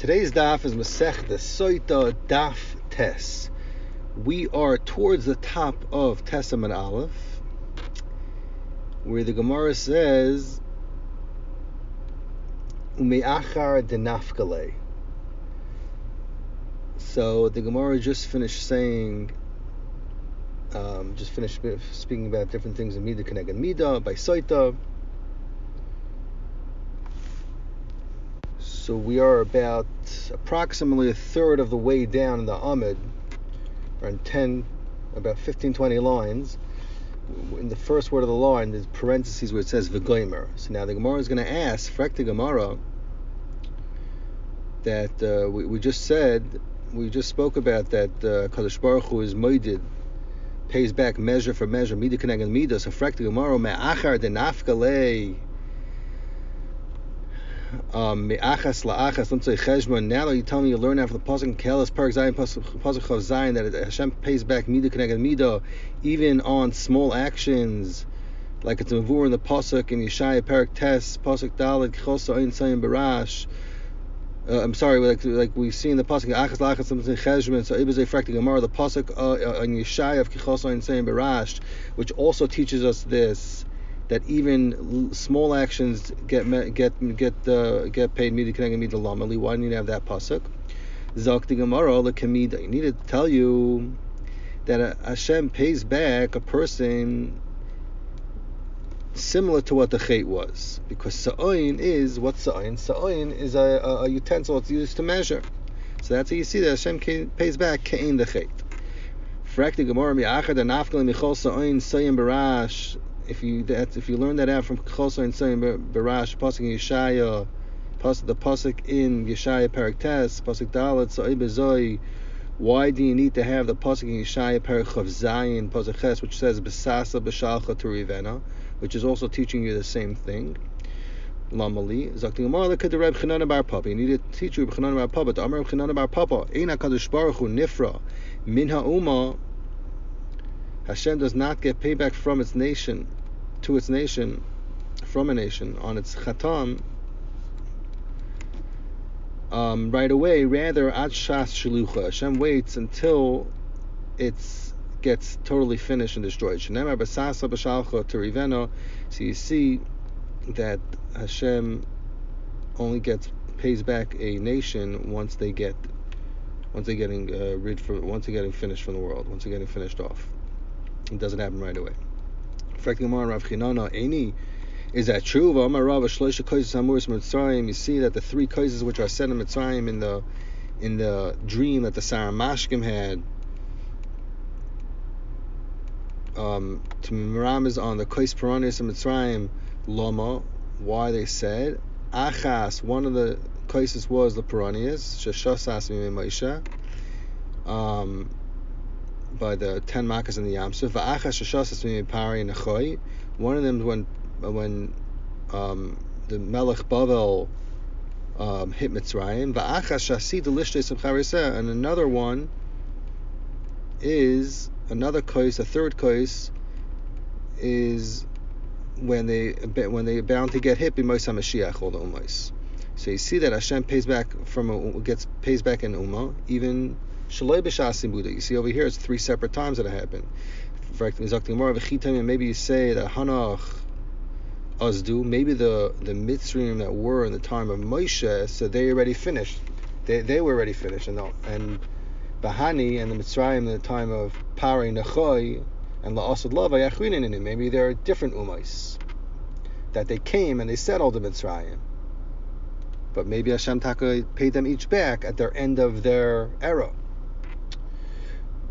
Today's daf is Masechta Sota Daf Tes. We are towards the top of Testament Aleph, where the Gemara says Umeachar denafkale. So the Gemara just finished saying, speaking about different things in Midah Keneged Midah by Sota. So we are about approximately a third of the way down in the Amud, around about 15-20 lines. In the first word of the line, there's parentheses where it says V'goymer. So now the Gemara is going to ask, Frek the Gemara, that we just spoke about that Kadosh Baruch Hu is moedid, pays back measure for measure, Midah Keneged Midah. So Frek the Gemara, Me'achar denafkale. Now that you tell me you learn after the pasuk Kelis Parak Zayin pasuk of Zayin that Hashem pays back Midah Keneged Midah even on small actions, like it's mavur in the pasuk in Yeshaya Parak Tes pasuk Daled Chosa Ein Sayim Barash. I'm sorry, like we see in the pasuk Achas Lachas Something Cheshbon. So Ibizay Frak the Gemara, the pasuk in Yeshaya of Chosa Ein Sayim Barash, which also teaches us this, that even small actions get paid Midah Keneged Midah Lamali. Why do you need to have that pasuk? Zok the Gemara leKamida. You need to tell you that Hashem pays back a person similar to what the chait was, because sa'oin is what sa'oin. Sa'oin is a utensil it's used to measure. So that's how you see that Hashem pays back kein the chait. Frak the Gemara mi'achad anafkal michol sa'oin sayim barash. If you learn that out from Chosa and Sayim Barash, pasuk in Yeshaya, the pasuk in Yeshaya Parak Tes, pasuk Dalet Sa'ib Zoi, why do you need to have the pasuk in Yeshaya Parak Chav Zayin pasuk Ches, which says Besasa B'Shalcha Turivena, which is also teaching you the same thing? Lamali Zakti Gemara leked Reb Chanana Bar Papa. You need to teach you Reb Chanana Bar Papa. The Amar Reb Chanana Bar Papa. Ein HaKadosh Baruch Hu Nifra Min HaUma. Hashem does not get payback from its nation, to its nation, from a nation, on its chatam, right away. Rather, ad shas shalucha. Hashem waits until it gets totally finished and destroyed. Shenemar b'sasa b'shalcha terivena. So you see that Hashem only pays back a nation once they're getting finished from the world, once they're getting finished off. It doesn't happen right away. Is that true? You see that the three kaises which are said in Mitzrayim in the dream that the Saramashkim had, to Miram is on the kais Peranis in Mitzrayim, Lama, why they said Achas, one of the kaises was the Peranias, Shashasas Mimei Moshe, by the 10 makas in the Yamsuf. Va'achas shashasas mipari nechoy. One of them when the Melech Bavel hit Mitzrayim. Va'achas shasi delishtes of chariseh. And another one is another kais. A third kais is when they bound to get hit by Moshe Mashiach all the ummos. So you see that Hashem pays back in Ummah even. You see over here, it's 3 separate times that it happened. Maybe you say that Hanach Azdu, maybe the Mitzrayim that were in the time of Moshe, so they already finished. They were already finished, and Bahani and the Mitzrayim in the time of Pari Nechoy and La'asad Lava Yachwinin in it. Maybe there are different Ummos that they came and they settled the Mitzrayim. But maybe Hashem Taka paid them each back at their end of their era.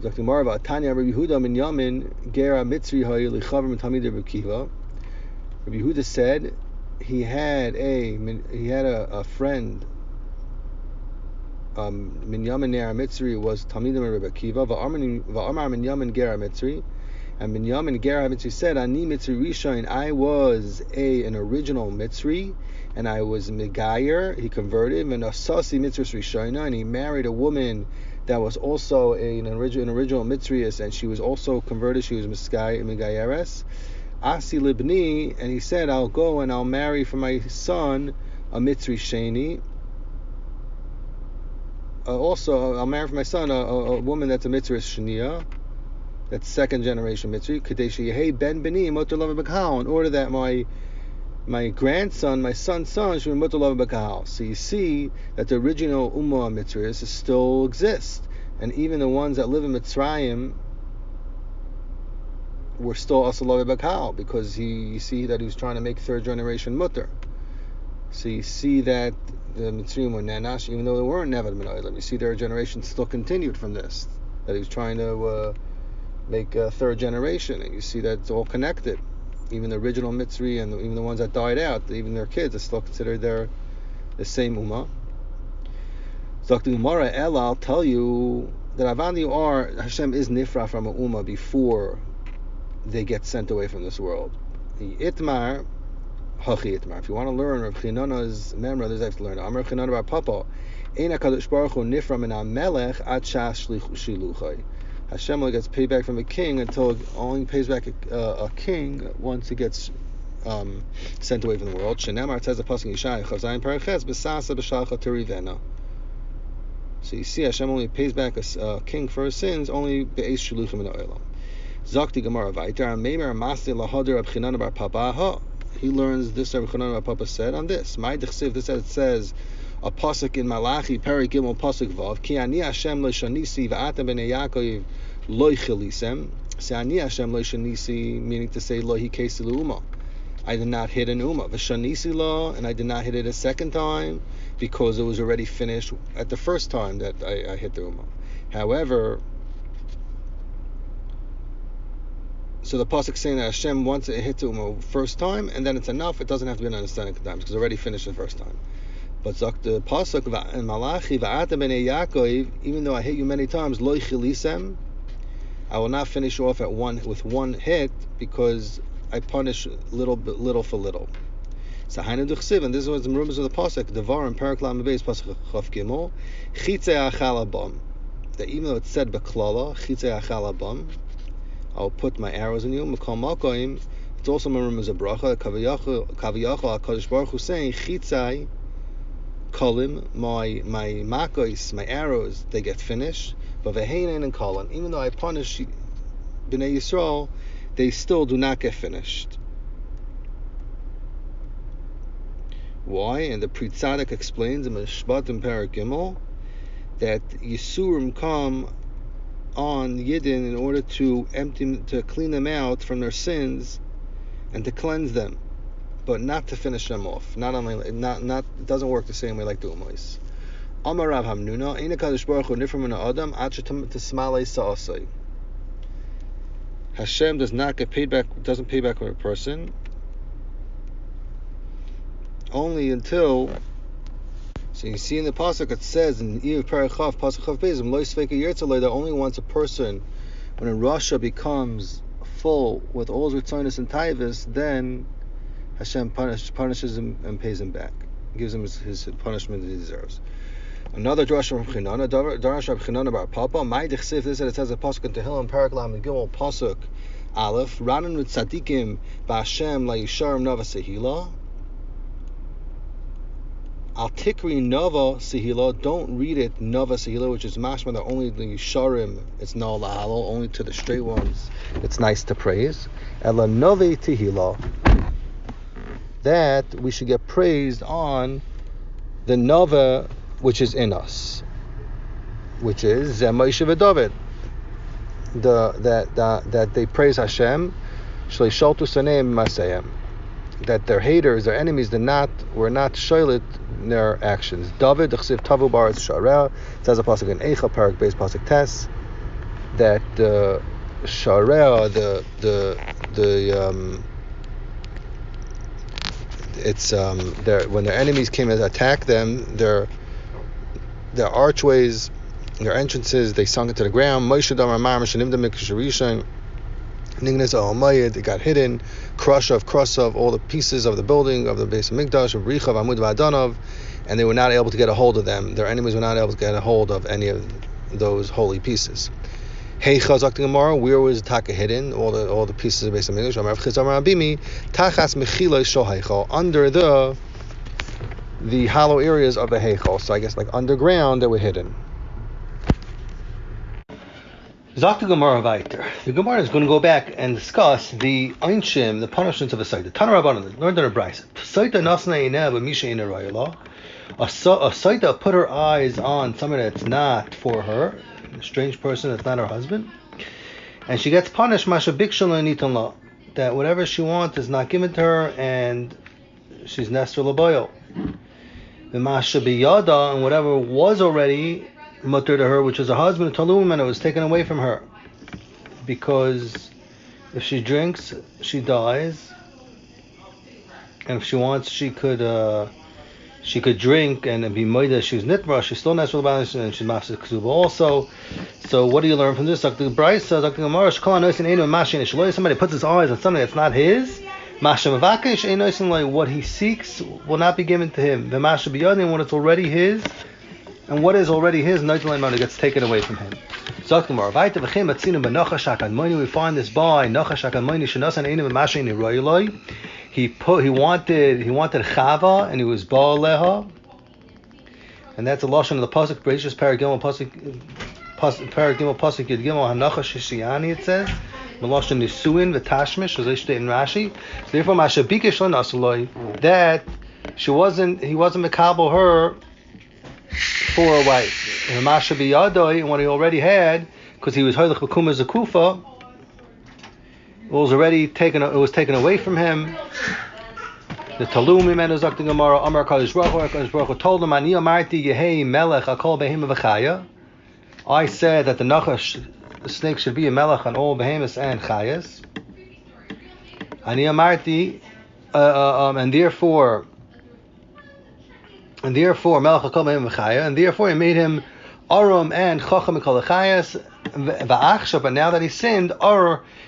Rabbi Yehuda said he had a friend. Minyamin Ner Mitzri was Talmidim Rabbi Akiva. Va'amar Minyamin Ger Mitzri, and Minyamin Ger Mitzri said, "Ani Mitzri Rishon, I was an original Mitzri, and I was Megayer." He converted, and Asasi Mitzri Rishona, and he married a woman that was also an original Mitzrius, and she was also converted. She was Megayeres. Asi Libni, and he said, "I'll go and I'll marry for my son a Mitzri Sheni." also, I'll marry for my son a woman that's a mitzvah shniya, that's second generation mitzvah. Kadeshi Yehei ben beni motor lava b'kahal, in order that my grandson, my son's son, should be motor lava b'kahal. So you see that the original ummah mitzvahs still exist, and even the ones that live in Mitzrayim were still also lava b'kahal, because you see that he was trying to make third generation mutter. So you see that the Mitzrayim were nanash, even though they weren't nevad min olam. You see their generation still continued from this, that he was trying to make a third generation, and you see that it's all connected. Even the original Mitzri and even the ones that died out, even their kids are still considered the same ummah. So the Gemara Ella, I'll tell you that Avandi Hashem is nifra from a ummah before they get sent away from this world. The Itmar, Hachi Itmar. If you want to learn Rav Chinana's memra, there's have to learn. Amar Chinana bar Papa, Ein HaKadosh Baruch Hu nifra min HaMelech ad shas shiluchai. Hashem only gets paid back from a king until it only pays back a king once he gets sent away from the world. Shenemar says the pasuk Yishai Chavzayin Paraches B'Sasa B'Shalcha Terivena. So you see, Hashem only pays back a king for his sins only be'ez shuluchim in the olam. Zakti Gemara Vayter Meimer Masli Lahader Rab Chinana bar Papa. He learns this. Rab Chinana bar Papa said on this. My Dechsiv. This as it says. A pasuk in Malachi, Perek Gimel pasuk Vav. Ki ani Hashem lo shanisi v'atem b'nei Yaakov lo chilisem. Say ani Hashem lo shanisi, meaning to say lo hikesi l'uma. I did not hit an umma. V'shanisi lo, and I did not hit it a second time because it was already finished at the first time that I hit the umma. However, so the pasuk saying that Hashem wants it hit the umma first time, and then it's enough. It doesn't have to be an understanding times because it already finished the first time. But the pasuk in Malachi, v'ata b'nei Yaakov, even though I hit you many times, lo chilisem, I will not finish off with one hit because I punish little for little. So hainu d'chsiv, and this is what's the rumors of the pasuk. Devar in Perek Lamed Beis pasuk Chaf Gimel, chitzei achal abam. That even though it said beklala, chitzei achal abam, I will put my arrows in you. Mekal makoim. It's also my rumors of bracha. Kaviyachol HaKadosh Baruch Hu saying chitzei. Kolim, my makos, my arrows, they get finished. But veheinen and kolim, even though I punish Bnei Yisrael, they still do not get finished. Why? And the Pri Tzaddik explains in Mishpat and Perek Gimel that Yisurim come on Yidden in order to clean them out from their sins and to cleanse them, but not to finish them off. Not it doesn't work the same way like the Umois. Amar Rav Hamnuna, Ein HaKadosh Baruch Hu nifra min ha'adam ad shetismalei sa'asai. Hashem doesn't pay back from a person only until. So you see in the pasuk it says in Eiv Perek Chav pasuk Chav Beis, Lo Yisveika Yirtzalei, that only once a person, when a rasha becomes full with all his ritzonos and taivos, then Hashem punishes him and pays him back, gives him his punishment that he deserves. Another drasha from Chinana, Darash Rab Chinana bar Papa, My Dechsiv, this it says a pasuk in Tehillim, Perek Lamed Gimel, pasuk Aleph, Ranan with Tzadikim ba'Hashem la Yisharim Nova Sehila. Al Tikri Nova Sehila, don't read it Nova Sehila, which is mashma that only the Yisharim, it's no lahalo, only to the straight ones it's nice to praise. Ela Nove Tehila, that we should get praised on the Nova which is in us, which is Moshe v'David. That they praise Hashem, Shlei Shaltu Saneim Masayim, that their haters, their enemies, were not shoylet in their actions. David Chsiv Tavu Baritz Shareh, it says a pasuk in Eicha Perek Beis pasuk Tes, that the Shareh, when their enemies came to attack them, their archways, their entrances, they sunk into the ground. Moshe Damar Mar Mishanim Mikasharishan, Nignas Almayid, it got hidden. Crush of all the pieces of the building of the Beis Hamikdash, of Richav Amud V'Adanov, and they were not able to get a hold of them. Their enemies were not able to get a hold of any of those holy pieces. Hey Chazak Gemara, where was Taka hidden? All the pieces of Beis Hamikdash. Amar Chizamar Abimi, Tachas Mechila Shohaichal, under the hollow areas of the Heichal. So I guess like underground they were hidden. Zakta Gemara Vayter. The Gemara is going to go back and discuss the Einshim, the punishments of a Saita. Tana Rabbanan, learned in a Bryce. Saita Nasna Ineh B'Misha Ina Rayala. A Saita put her eyes on somebody that's not for her, a strange person that's not her husband, and she gets punished. Masha Bikshala Nitan La. That whatever she wants is not given to her, and she's Nestor Laboyo. The Masha Biyada, and whatever was already mutter to her, which was her husband, Talum, and it was taken away from her. Because if she drinks, she dies. And if she wants, she could drink and be moida. She's nitra. She's still natural balance, and she's mafsed ksuba also. So what do you learn from this? Dr. Bryce says, Dr. Gemara, somebody puts his eyes on something that's not his. What he seeks will not be given to him. The masha biyadin, when it's already his, and what is already his, gets taken away from him. We find this by Nachash Akamoni Shanasan Einim Mashin Royaloi. He wanted Chava, and he was Baal Leha, and that's a lashon of the pasuk. Bereshis Paragimel pasuk Yud Gimel Hanachash Shishiani. It says Melashon Nisuin v'Tashmish, as I state in Rashi. So therefore, Masha Bikesh Lanasuloi, that he wasn't mekabel her for a wife. And Masha Biyadoi, and what he already had, because he was Hoylech B'Kuma Zakufa, it was taken away from him. The Talumi man is Dr. Gemara, Amar Kadosh Baruch Hu told him, Ani Amarti Yehei Melech Akol Behema V'Chaya. I said that the Nachash, the snake, should be a Melech on all Behemoths and Chayas. Ani Amarti, and therefore Melech Akol Behema V'Chaya, and therefore he made him Arum and Chacham Mikol Chayas V'Achshav, but now that he sinned,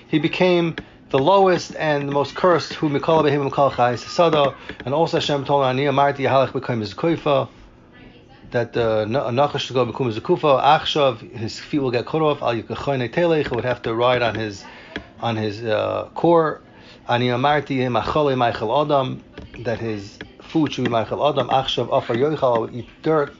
he became the lowest and the most cursed. Who Mikol Behim Mikol Chayis Sada, and also Hashem told Ani Amarti Yahalech became his Koifa, that Nachash should go become his Kufa. Achshav, his feet will get cut off. Al Yikachone Telech, would have to ride on his core. Ani Amarti him Achale Michael Adam, that his food should be Michael Adam. Achshav Afar Yoichal would eat dirt.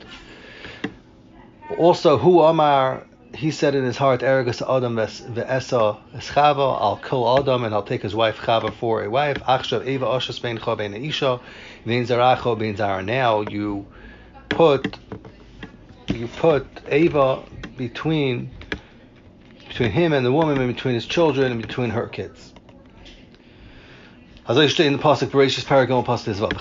Also, Hu Amar, he said in his heart, Eragus Adam ve'esa eschava, I'll kill Adam and I'll take his wife Chava for a wife. Achshav Eva Oshas bein Cha bein Isha, bein Zaracho bein Zara. Now you put Eva between him and the woman, and between his children and between her kids. As I state in the pasuk, Bereshis Paragimel pasuk as well.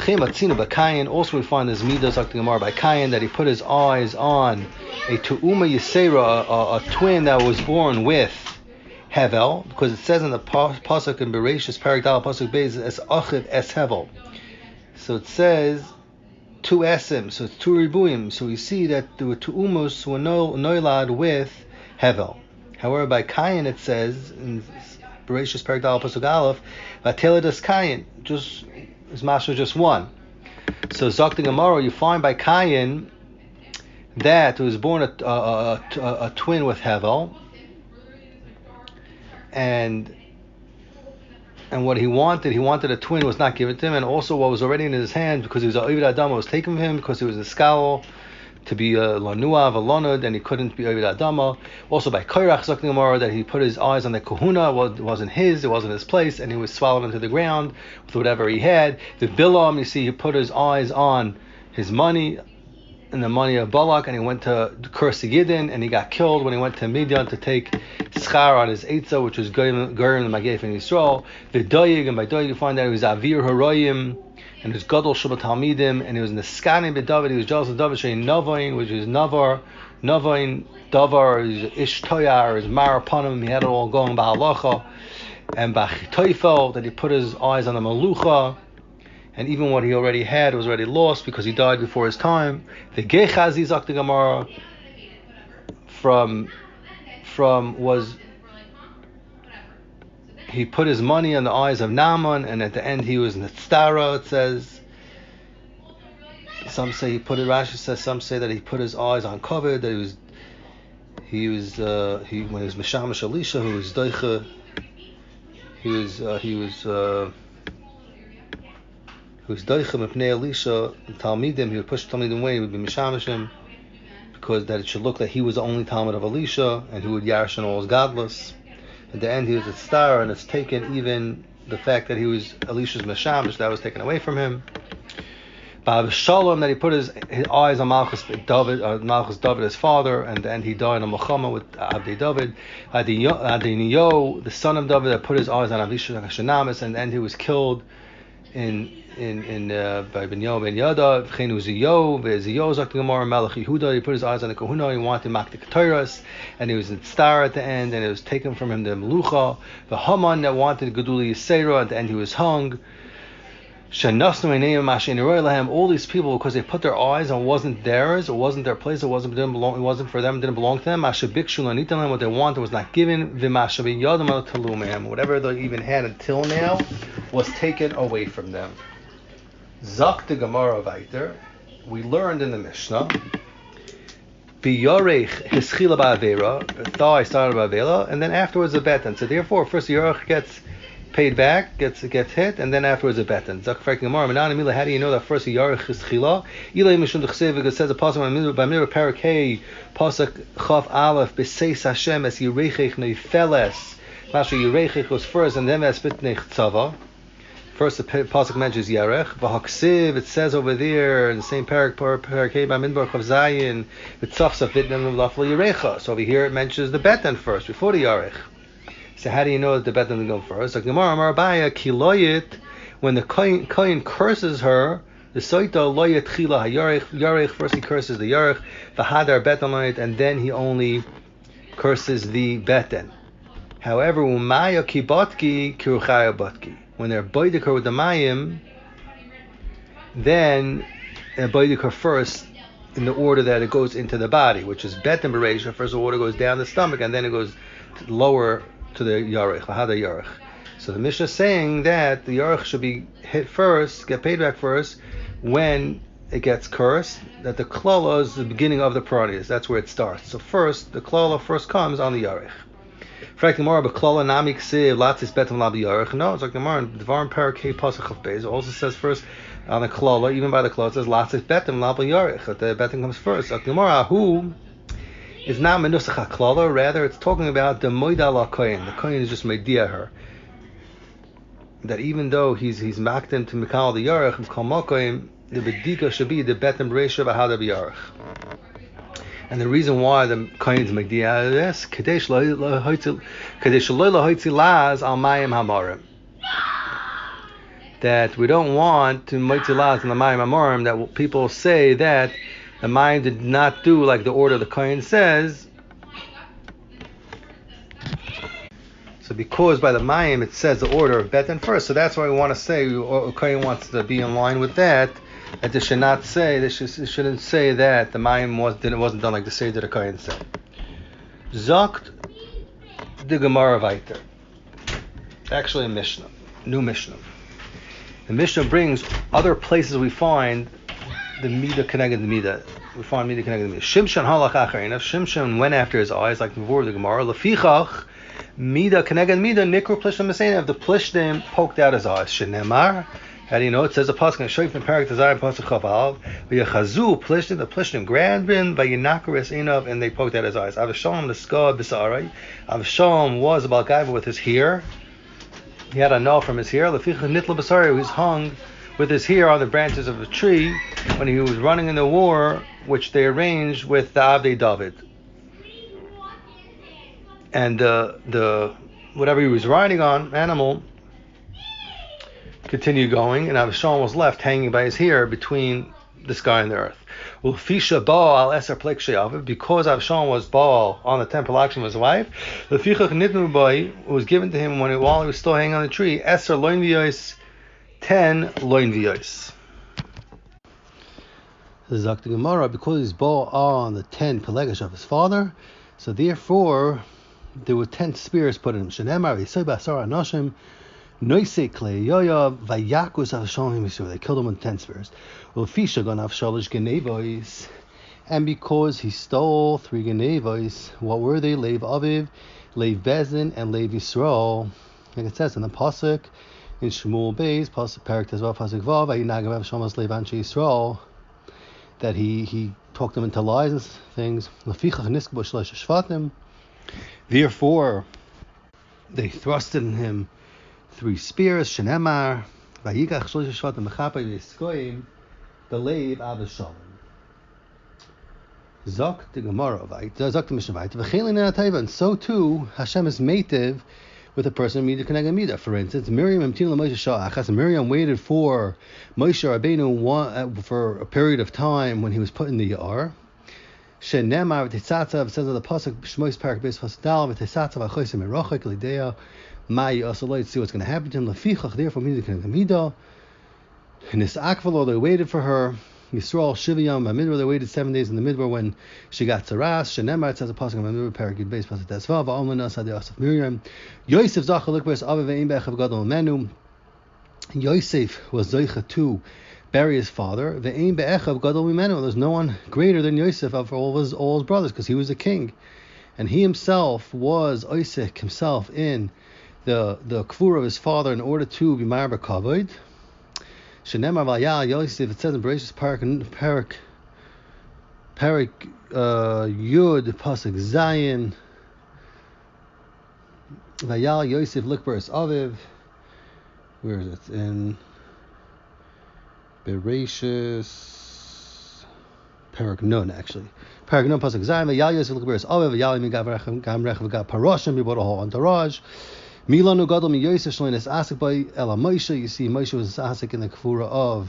Also, we find this midas Dr. Gemara by Kayin, that he put his eyes on a tu'uma yisera, a twin that was born with Hevel, because it says in the pasuk in Bereshis Paragimel pasuk beis es achiv es Hevel. So it says two esim, so it's two ribuim. So we see that the tu'umus were noilad with Hevel. However, by Kayin it says in Bereshis Paragimel pasuk aleph, Vateladas Kayin, just his master just one. So Zakta Gemara, you find by Kayin that he was born a twin with Hevel, and what he wanted a twin, was not given to him, and also what was already in his hand, because he was a Ovid Adam, was taken from him, because he was a scholar, to be a Lanua, Valonod, and he couldn't be Ovid Adama. Also by Koirach Zakta Gemara, that he put his eyes on the kahuna, it wasn't his place, and he was swallowed into the ground with whatever he had. The Bilam, you see, he put his eyes on his money, and the money of Balak, and he went to curse the Yidden, and he got killed when he went to Midian to take schar on his Eitzah, which was Gerim the Magef in Yisrael. The Doyig, and by Doyig you find that he was Avir Haroyim, and he was Gadol Shabbat Talmidim, and he was Niskanim B'David, he was jealous of David Shein Navain, which is Navain, Davar, Ish Toyar, his Marapanim, he had it all going Ba'alacha, and Ba'chitoifel, that he put his eyes on the Malucha, and even what he already had was already lost because he died before his time. The Gechazi Zakta Gemara was he put his money in the eyes of Naaman, and at the end he was Netzara, it says. Some say he put it, Rashi says, some say that he put his eyes on Kovid, that when he was Meshamash Elisha, who was Deicha, he was Doichem Mepnei Elisha, Talmidim, he would push Talmidim away, he would be Mishamashim, because that it should look like he was the only Talmud of Elisha, and who would Yarshan all his godless. At the end, he was a star, and it's taken even the fact that he was Elisha's Meshamish, that was taken away from him. Shalom, that he put his eyes on Malchus David, his father, and then he died on Muhammad with Abdei David. Adoniyo, the son of David, that put his eyes on Abishai Shanamis, and then he was killed by Benyo Ben Yada. V'chein Uziyo, V'ziyo Zak the Gemara Melech Yehuda. He put his eyes on the Kahuna. He wanted Maktik Torahs, and he was in star at the end, and it was taken from him the Melucha. The Haman that wanted Geduli Yisera, at the end he was hung. All these people, because they put their eyes on wasn't theirs, it wasn't their place, it wasn't for them, it didn't belong to them. What they wanted was not given. Whatever they even had until now was taken away from them. Zak the Gemara Vayter, we learned in the Mishnah, thigh started ba'avera, and then afterwards a betan. So therefore, first the Yorech gets paid back, gets hit, and then afterwards a betan. How do you know that first the Yarech is chila? It says a pasuk by Mirah Parakei pasuk Chav Aleph b'seis Hashem as Yerechech neifeles. Masha Yerechech was first, and then as bitnei tzava. First the pasuk mentions Yarech. V'haksiv, it says over there in the same Parakei by Minbar Chav Zayin v'tzafsaf bitnem lafla Yerecha. So over here it mentions the betan first before the Yarech. So how do you know that the betan will go first? Like Gemara Marabaya Kiloyit, when the kohen curses her, the soita loyet chila hayarech. First he curses the yarech, the hadar betan loyet, and then he only curses the betan. However, umaya kibatki kiruchaya batki. When they're boidik her with the mayim, then boidik her first in the order that it goes into the body, which is betan bereisha. First the water goes down the stomach, and then it goes lower to the Yarech, Lahada Yarech. So the Mishnah is saying that the Yarech should be hit first, get paid back first, when it gets cursed, that the Klala is the beginning of the Paranias. That's where it starts. So first, the Klala first comes on the Yarech. No, it's like the Gemara in Dvarim Parakei Pasuk Chav Beis. It also says first on the Klala, even by the Klala, it says Latzis Betam Labi Yarech, that the Betam comes first. Like the Gemara, who is not menusach haklala, rather it's talking about the moida la kohen. The kohen is just meidia her. That even though he's makdim to mikal the yarech and kol mokoim, the bedika should be the betem reisha v'hada b'yarech. And the reason why the kohen is meidia this kadesh lo lahoitzi laz al mayim hamarim. That we don't want to moitzi laz on the mayim hamarim. That people say that the mayim did not do like the order the kohen says. So because by the mayim it says the order of betan first, so that's why we want to say kohen wants to be in line with that. That they should not say, they shouldn't say that the mayim wasn't done like the seder the kohen said. Zokt the Gemara Vayter. Actually a Mishnah, new Mishnah. The Mishnah brings other places we find the Midah connected the Midah. We find Midah connected the Midah. Shimshon halach acharin. Shimshon went after his eyes, like before the Gemara. Lefichach Midah connected Midah. Nikru plishtim mesena. The plishtim poked out his eyes. Shenemar. How do you know? It says a pasuk in Shoyf and Parak Tazayim pasuk Chavav. V'yachazu plishtim. The plishtim grabbed him by Yinakaris Inav, and they poked out his eyes. Avshalom the skad b'sa'arai. Avshalom was about gaiva with his hair. He had a nail from his hair. Lefichach nitla b'sa'arai. He was hung with his hair on the branches of a tree when he was running in the war, which they arranged with the Abdei David. And the whatever he was riding on, animal, continued going, and Avshalom was left hanging by his hair between the sky and the earth. Because Avshalom was Baal on the 10 prolactions of his wife, was given to him while he was still hanging on the tree, 10 loin v'yos. Zakti Gemara, because he's Baal on the 10 pelegash of his father, so therefore there were 10 spears put in him. Shenemar v'yisay b'asar anoshim noisei klei yoya v'yakus Avshalom himishur. They killed him with 10 spears. U'fisha gon Avshalosh genevos, and because he stole 3 genevos, what were they? Leiv Aviv, Leiv Bezin, and Leiv Yisrael. Like it says in the pasuk in Shmuel Beis, pasuk Parak Tezvav pasuk Vav, Vayinagav Avshalom Leiv Anshe Yisrael, that he talked them into lies and things. Therefore, they thrusted in him 3 spears. Shenemar, vayikach shlosh shvatim mechaper yiskoim, belev avashalom. Zok the Gemara, Zok the Mishnah, and so too Hashem is mative with a person Midah Keneged Midah. For instance, Miriam waited for Moshe Rabbeinu for a period of time when he was put in the Yar. Shenemar v'tetzatzav, says of the pasuk Shmos Parak Beis Pasdal v'tetzatzav achosim merachik l'idea Mai Asaloi, to see what's going to happen to him. Lefichach, therefore Midah Keneged Midah. And this Akvalo, they waited for her. Yisrael Shiviyam Midbar, they waited 7 days in the Midbar when she got Tzaras. Shenemar, it says a pasuk in Midbar Parakid Beis Pasuk Tesvav Va'omlanas Hadi Asaf Miriam. Yosef Zacha Likbers Aviv Ve'im Be'echav Gadol Menu. Yosef was Zoicha to bury his father. Ve'im Be'echav Gadol Menu. There's no one greater than Yosef of all his brothers because he was a king, and he himself was Isaac himself in the kfur of his father in order to be Marba Kavod. Shenemar Vayal Yosef, it says in Bereshis Parak Yud Pasuk Zayin. Vayal Yosef Likberes Aviv. Where is it? In Bereshis Parak Nun, actually. Parak Nun Pasuk Zayin. Vayal Yosef Likberes Aviv. Vayal Gam Rechav Gam Paroshim. He brought a whole entourage. Milanu Gadol Mi Yosef Shloines Asik by Ela Moshe. You see, Moshe was Asik in the Kfura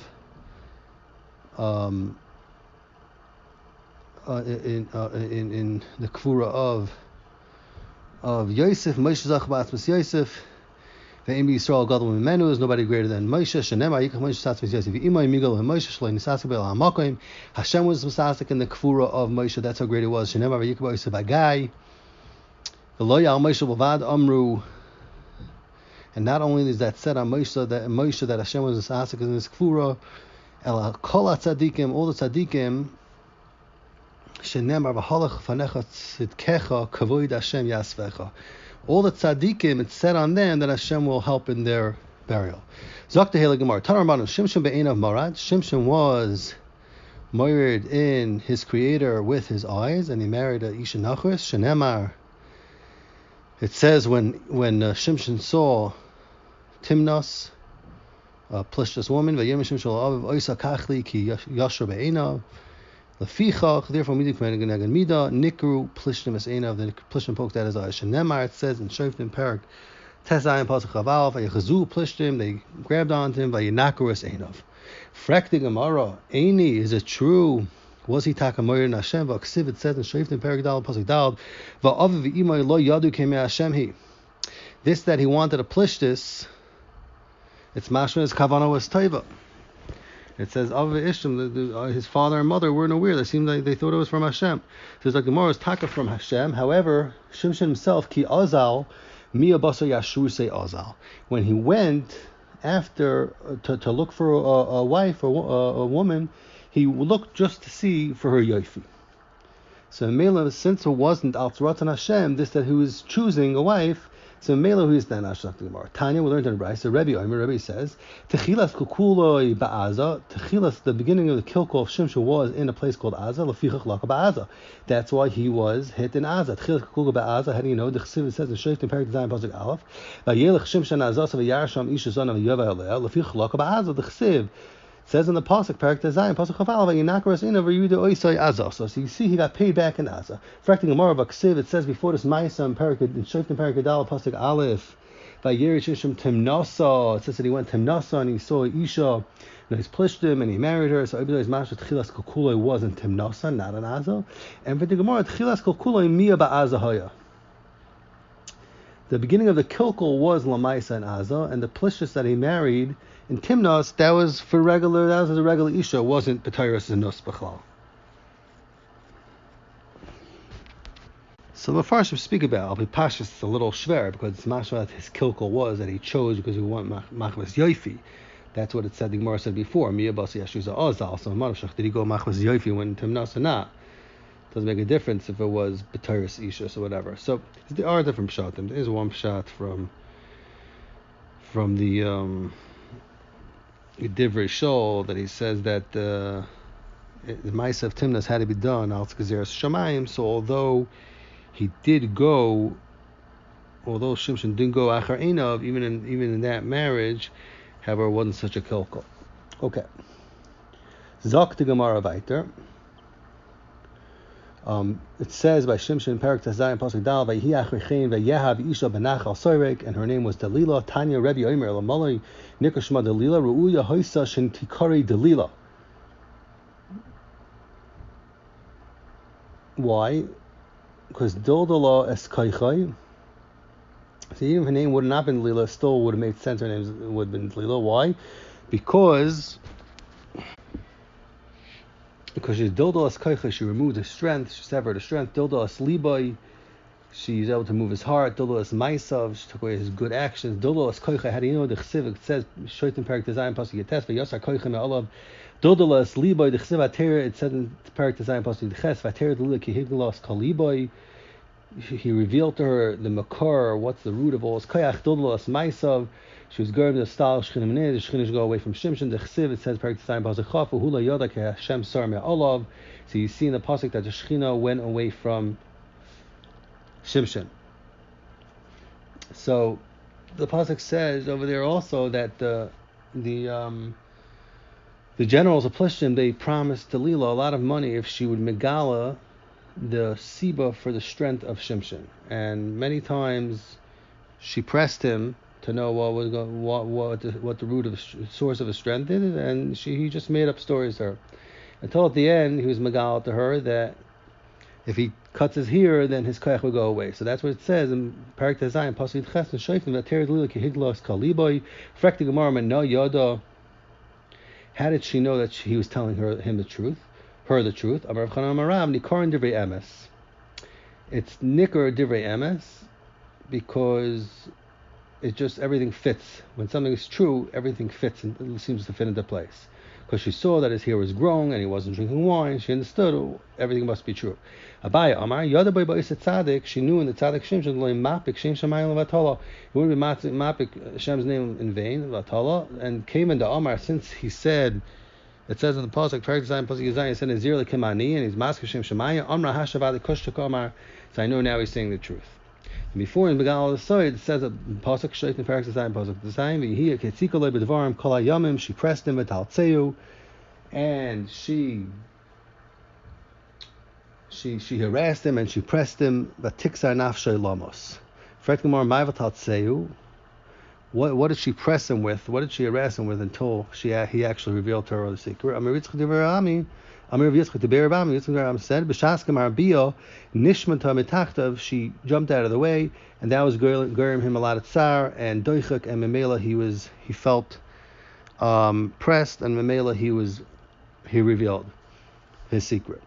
in the Kfura of Yosef. Moshe Zach B'Atzmas Yosef. Ve'im Yisrael Gadol Mimenu, is nobody greater than Moshe. Shenemar Yikach Moshe Satzmas Yosef. Imay Migdal Moshe Shloines Asik by Ela Hamakim. Hashem was Asik in the Kfura of Moshe. That's how great it was. Shenemar Yikach Moshe Bagai. V'lo Yal Moshe B'Vad Amru. And not only is that said on Moshe that Hashem was asik in his kfura, ela kol tzadikim, all the tzadikim, shenemar v'halach fanecha tzidkecha kavoid Hashem yasvecha. All the tzadikim, it's said on them that Hashem will help in their burial. Zok tehele gemara. Tanar Manu Shimshon be'einav marad. Shimshon was married in his creator with his eyes, and he married a isha nachris. Shenemar. It says when Shimshon saw Timnas, a Plishtis woman, Vayem Shimshon Aviv Oisa Kachli Ki Yashar Be'enav, Lefichach, therefore Midah Keneged Midah, Nikru Plishtim Es Einav, the Plishtim poked at his eyes. Shenemar, it says in Shoftim Parak Tesayim Pasuk Chaval, Vayechazu Plishtim, they grabbed onto him, Vayenakru Es Einav. Frekti Gemara, Eini, is it true? Was he takamoyer in Hashem? V'aksiv, it says in Shoftim Parak Dal Pasuk Dal, Va'aviv v'imay lo yadu kemei Hashem he. This that he wanted to plishtis, it's mashma, his kavanah was taiva. It says Aviv Ishtam, his father and mother weren't aware. They seemed like they thought it was from Hashem. So it's like the Gemara is taka from Hashem. However, Shimshon himself, ki azal, miya basar yashur say azal. When he went after to look for a wife or a woman, he looked just to see for her yofi. So Mela, since it wasn't al tzaratan Hashem, this that he was choosing a wife, so Mela, who is then Ashrak the Gemara. Tanya, we learned in Bryce. So Rebbe says, Techilas kukuloi ba'aza. Techilas, the beginning of the kilkul of Shimshon was in a place called Aza. Lefichach laka ba'aza. That's why he was hit in Aza. Techilas kukuloi ba'aza. How do you know? The Chesiv says in Shoftim Parak Zayin Pasuk Aleph, Vayelech Shimshon Azasa v'yarasham isha zona v'yova eleh. Lefichach laka ba'aza. The Chesiv says in the pasuk, Parak Zayin, pasuk Chaval, Vayinakras in over Yuda Oisai Azah. So you see, he got paid back in Azah. Frakting Gemara Baksiv, it says before this Ma'isa in Shoftim Parak Dal, pasuk Aleph, Vayirish Ishim Timnasa. It says that he went Timnasa and he saw Isha, and he's plished him and he married her. So Ibn Mashal Tchilas Kukuloi was in Timnasa, not in Azah. And for the Gemara, Tchilas Kukuloi Miya Ba'azah Hoya. The beginning of the kilkul was Lamaisa and Azah, and the plishus that he married in Timnos, that was a regular Isha, wasn't B'tayras and Nus B'chlal. So the Farshim speak about, I'll be pashas, it's a little shver, because it's mashma his kilkul was that he chose because he wanted machmas yofi. That's what it said, the Gemara said before, Miya Basi Yashuza Ozal, so Marashach, did he go machmas yofi when Timnos or not? Doesn't make a difference if it was B'tayras Isha or whatever. So there are different pshatim. There is one pshat from the Divrei Shol that he says that the Maisa of Timnas had to be done al Gezeres Shamayim. So although Shimshon didn't go Achar Einav, even in that marriage, however, it wasn't such a kilkel. Okay. Zok the Gemara weiter. It says by Shimshon Perak Tazayim Pasuk Dal Vayhi Achrichein Vayehav Isha Benach Al Soirek, and her name was Dalila. Tanya Rebbe Omer Lamalei Nikashma Dalila Ruuya Hoisa Shin Tikari Dalila. Why? Because Dildala Eskaichai. So even if her name would not have been Dalila, still would have made sense. Her name would have been Dalila. Why? Because she's Dildalas Kaicha, she removed his strength, she severed his strength. Dildalas Libai, she's able to move his heart. Dildalas Maisav, she took away his good actions. Dildalas Kaicha, how do you know the Chsiv? It says, Shoitim Perak Tezayim Pasuk Yetes, Vayasar Kaicha Me'alav. Dildalas Libai, the Chsiv Atera, it says in Perak Tezayim Pasuk Yetes, Vatera Dalila Kihigdalas Kalibai. He revealed to her the Makar, what's the root of all his Kayach. Dildalas Maisav, she was girded the style Shechina Meneh, the Shechina should go away from Shimshon. The Chsiv, it says, Perak Tezayim Pasuk Chafu, Hula Yoda Ke Hashem Sar Me'alav. So you see in the pasuk that the Shechina went away from Shimshon. So the pasuk says over there also that the generals of Plishtim, they promised Delilah a lot of money if she would megala the siba for the strength of Shimshon. And many times she pressed him to know what the root of the source of his strength is, and he just made up stories to her. Until at the end, he was megal to her that if he cuts his hair, then his koyach will go away. So that's what it says in Parak Tezayim, Pasuk Ches, and Shoftim, that Tered Lila Kihiglos Kaliboy, Frekti Gemara no Yoda. How did she know that he was telling her the truth? Amar Chanan Marav, Nikarin Divrei Emes. It's Nikar Divrei Emes because it just, everything fits. When something is true, everything fits and it seems to fit into place. Because she saw that his hair was growing and he wasn't drinking wine, she understood everything must be true. Abaya Amar Yadabai Ba'is Tzadik, she knew in the Tzadik Shimshon Lo Mapik Shem Shamayim Vatala, he wouldn't be Mapik Hashem's name in vain, Vatala, and came into Amar since he said, it says in the pasuk, Perak Zayin Pasuk Yazayin, he said Nazir Lekimani, and he's Masker Shem Shamayim Amra Hashavad Kushtak Amar. So I know now he's saying the truth. And before in Begal al Soid, it says that pasuk Sheit in Perak Zayin Pasuk Zayin V'Yihia Ketzika Le B'Dvarim Kol HaYamim, she pressed him V'Tal Tzeu, and she harassed him and she pressed him. V'Tiksar Nafshay Lamos. Fret Gemara Mai V'Tal Tzeu. What did she press him with? What did she harass him with until he actually revealed to her the secret? Amir Yitzchak Devarami said, B'Shas Gemar Bia Nishman Tamitachtav. She jumped out of the way, and that was giring him a lot of tsar and doichak, and Memela he felt pressed, and Memela he revealed his secret.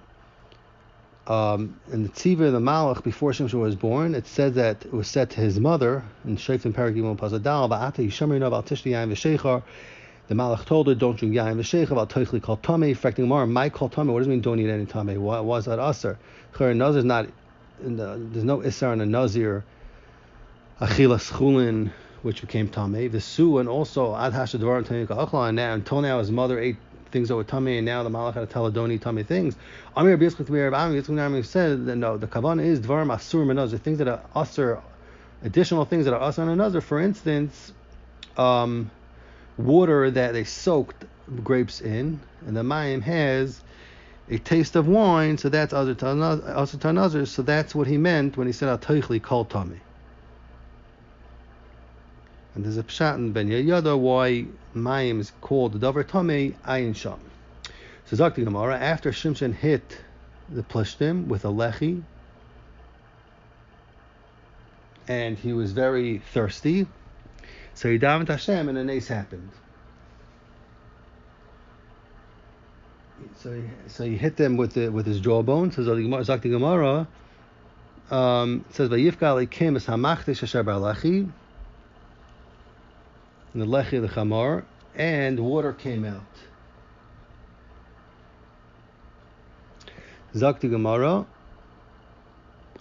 In the Tziva, the Malach, before Shimshon was born, it said that it was said to his mother in Shoftim Perak Yimon Pazadal, Va'ata Yishamri Nov Al Tishli Yain V'Sheichar. The Malach told her, don't drink Yain V'Sheichar, Al Toichli Kol Tamei. Frekting Gemara, my Kol Tamei. What does it mean? Don't eat any Tamei. Why was that Aser? Nazir is not. There's no Isar in a Nazir. Achilas Chulin, which became Tamei. V'Su, and also Ad Hasha Dvarim Tamei Ka'achla. And now until now his mother ate things that were tummy, and now the Malach had to tell her don't eat tummy things. Amir B'Yitzchak said that no, the kavanah is dvarim asur menazir, things that are asur, additional things that are asur and another. For instance, water that they soaked grapes in, and the mayim has a taste of wine, so that's asur tanazir. So that's what he meant when he said al toichli kol tummy. And there's a pshat in Ben Yehoyada why Mayim is called the Davar Tamei Ayin Sham. So Zakti Gemara, after Shimshon hit the Plishtim with a lechi, and he was very thirsty, so he davened Hashem, and a nace happened. So he hit them with his jawbone. So Zakti Gemara says Vayifka Leikim es Hamachtish Asher Bar Lechi. The lechi, the chamar, and water came out. Zakti Gemara,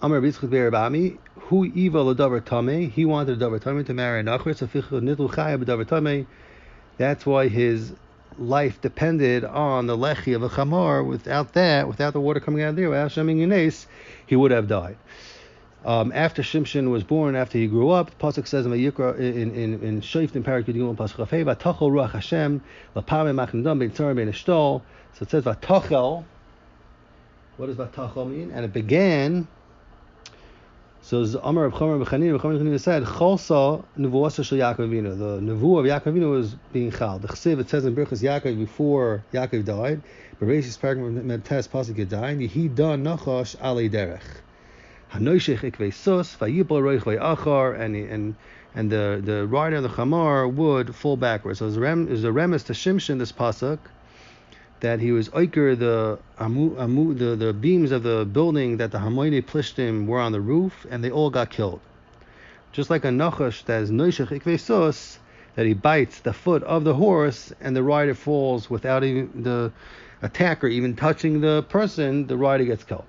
Amar B'Yitzchak Be'Rabami, Hu Iva L'Davar Tamei. He wanted a Davar Tamei to marry an Achar, so Fichud Nitlu Chaya B'Davar Tamei. That's why his life depended on the lechi of a chamor. Without the water coming out of there, without Shem Yunes, he would have died. After Shimshon was born, after he grew up, the pasuk says in Vayikra in Shoiftim in Parak Yud Pasuk Chafei, V'tachol Ruach Hashem L'pamei Machnedam Bein Tzar Bein Eshtol. So it says V'tachel. What does V'tachel mean? And it began. So Amar of Chomer B'Chanina said, Cholsa Nevuasa Shel Yaakov Avinu. The Nevuah of Yaakov Avinu was being chal. The Chesiv, it says in Birchas Yaakov before Yaakov died, Bereshis Parak Mentes Pasuk Yadayin, Yehi Dan Nachash Alei Derech. Hanoishech Ikvei Sus Vayipol Roich Vayachar, and the rider of the Chamar would fall backwards. So there's a remes to Shimshon, this pasuk, that he was oiker the beams of the building that the Hamoyne Plishtim were on the roof, and they all got killed. Just like a Nachash that is Noishech Ikvei Sus, that he bites the foot of the horse and the rider falls without even the attacker even touching the person, the rider gets killed.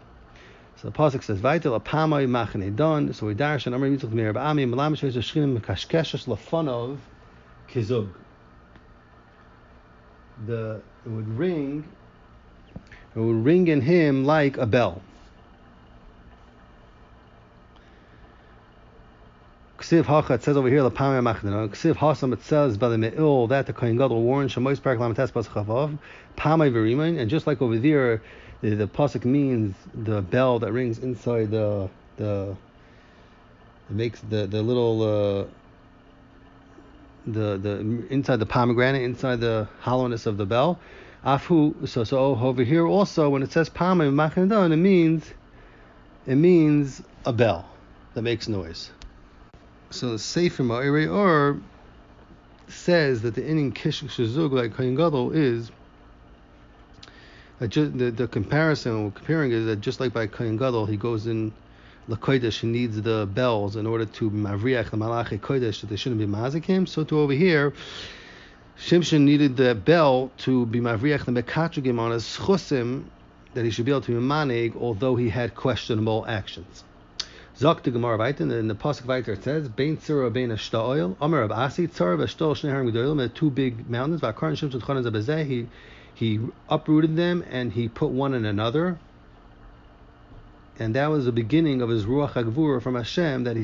So the pasuk says, "Vaytel apamay machne don." So we dash and Amar Yitzchak Meir Ba'ami Malam Sheish Shchinim Kashkeshes Lafanov Kizug. It would ring in him like a bell. Ksiv Hacha, it says over here, Lapamay Machne Don. Ksiv Hasam, it says by the Me'il that the Kohen Gadol warned Shemois Parak Lamates Pasuk Chavav Pamay Verimain, and just like over there. The pasuk means the bell that rings inside the makes the little the inside the pomegranate, inside the hollowness of the bell. Afu, so over here also when it says pamei machnedon, it means a bell that makes noise. So the Sefer Ma'irei Or says that the inning kish shezug like Kohen Gadol is. The comparison we're comparing is that just like by Kohen Gadol, he goes in L'Kodesh, he needs the bells in order to mavriach the Malachi Kodesh that they shouldn't be mazikim. So to over here, Shimshon needed the bell to be mavriach the mekatrigim on his chusim, that he should be able to be manig, although he had questionable actions. Zok the Gemara Vayter, in the pasuk Vayter it says, Bein tzura bein ashta'oil, Amar Rab Asi, tzara v'ashtol shnei harim gedolim, two big mountains, v'akaran Shimshon tchanan zabazeh, he uprooted them and he put one in another, and that was the beginning of his ruach hagvura from Hashem that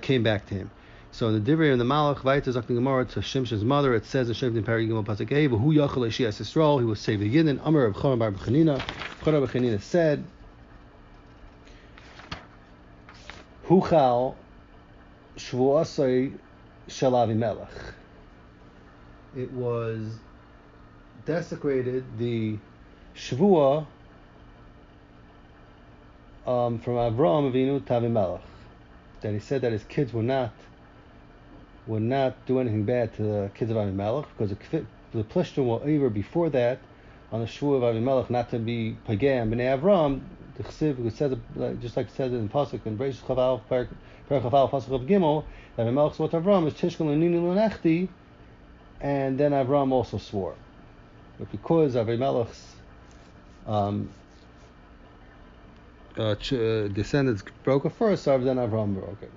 came back to him. So in the Divrei of the Malach, Vayter Zok the Gemara to Shimshon's mother, it says in Shemtim Perek Gimel Pasuk Hey, V'hu yachal Yishias Yisrael, he was saved the Yidden. Amar Reb Chomer bar B'Chanina, Chomer bar B'Chanina said, Huchal Shvuasai Shel Avimelech. It was desecrated the Shvua from Avraham Avinu to Avimelech, that he said that his kids would not do anything bad to the kids of Avimelech, because the Plishtim were over before that on the Shvua of Avimelech not to be Pagam B'nei Avram. The Chesiv says, just like it says in Pasuk in Bereshis Chaval Parak Chaval Pasuk of Gimel, that Avimelech swore to Avram is Tishkol Nini Lunechti, and then Avram also swore. But because Avimelech's descendants broke it first, so then Avram broke it.